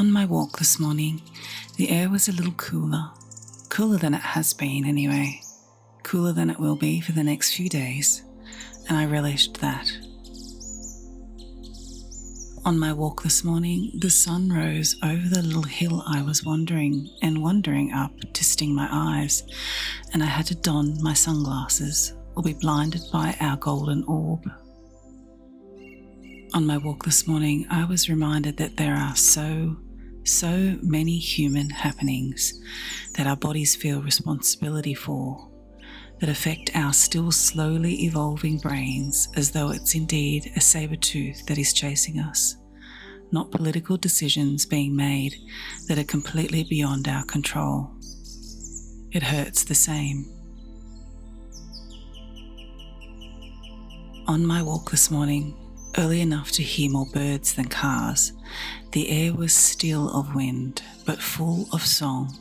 On my walk this morning, the air was a little cooler than it has been anyway, cooler than it will be for the next few days, and I relished that. On my walk this morning, the sun rose over the little hill I was wandering up to sting my eyes, and I had to don my sunglasses or be blinded by our golden orb. On my walk this morning, I was reminded that there are so many human happenings that our bodies feel responsibility for, that affect our still slowly evolving brains as though it's indeed a saber tooth that is chasing us, not political decisions being made that are completely beyond our control. It hurts the same. On my walk this morning, early enough to hear more birds than cars, the air was still of wind, but full of song.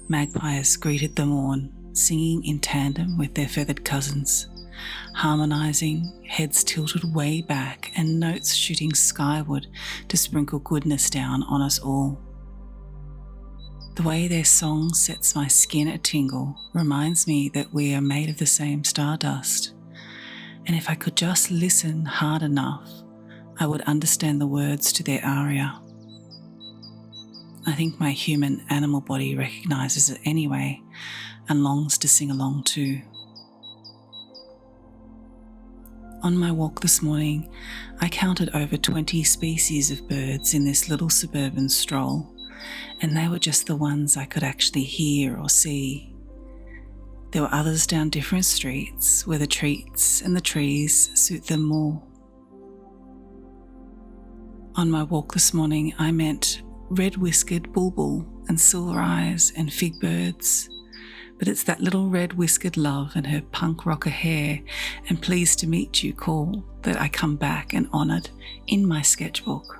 Magpies greeted the morn, singing in tandem with their feathered cousins, harmonising, heads tilted way back and notes shooting skyward to sprinkle goodness down on us all. The way their song sets my skin a tingle reminds me that we are made of the same stardust. And if I could just listen hard enough, I would understand the words to their aria. I think my human animal body recognises it anyway and longs to sing along too. On my walk this morning, I counted over 20 species of birds in this little suburban stroll, and they were just the ones I could actually hear or see. There were others down different streets where the treats and the trees suit them more. On my walk this morning, I met Red Whiskered Bulbul and Silver Eyes and Fig Birds, but it's that little red whiskered love and her punk rocker hair and pleased to meet you call that I come back and honoured in my sketchbook.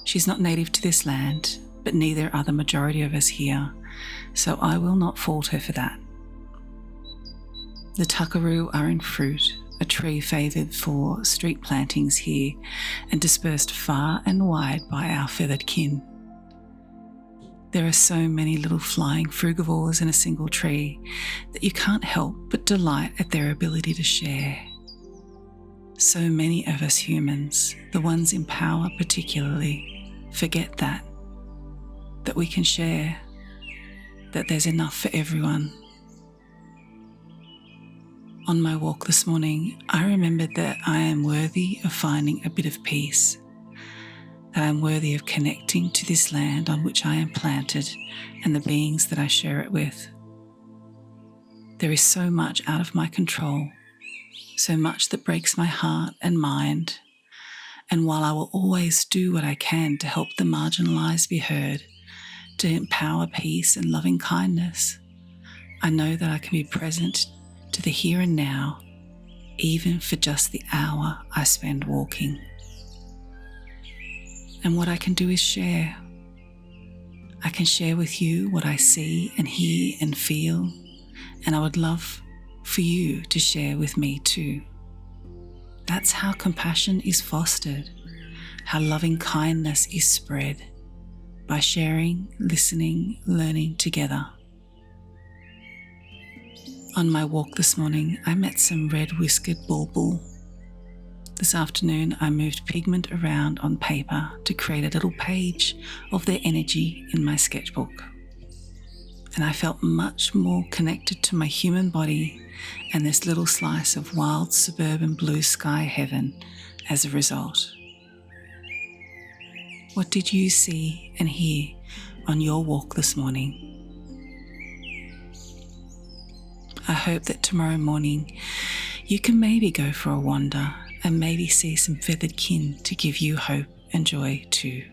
She's not native to this land, but neither are the majority of us here, so I will not fault her for that. The tuckaroo are in fruit, a tree favoured for street plantings here and dispersed far and wide by our feathered kin. There are so many little flying frugivores in a single tree that you can't help but delight at their ability to share. So many of us humans, the ones in power particularly, forget that we can share, that there's enough for everyone. On my walk this morning, I remembered that I am worthy of finding a bit of peace, that I am worthy of connecting to this land on which I am planted and the beings that I share it with. There is so much out of my control, so much that breaks my heart and mind, and while I will always do what I can to help the marginalised be heard, to empower peace and loving kindness, I know that I can be present to the here and now, even for just the hour I spend walking. And what I can do is share. I can share with you what I see and hear and feel, and I would love for you to share with me too. That's how compassion is fostered, how loving kindness is spread, by sharing, listening, learning together. On my walk this morning, I met some Red Whiskered Bulbul. This afternoon, I moved pigment around on paper to create a little page of their energy in my sketchbook. And I felt much more connected to my human body and this little slice of wild suburban blue sky heaven as a result. What did you see and hear on your walk this morning? I hope that tomorrow morning you can maybe go for a wander and maybe see some feathered kin to give you hope and joy too.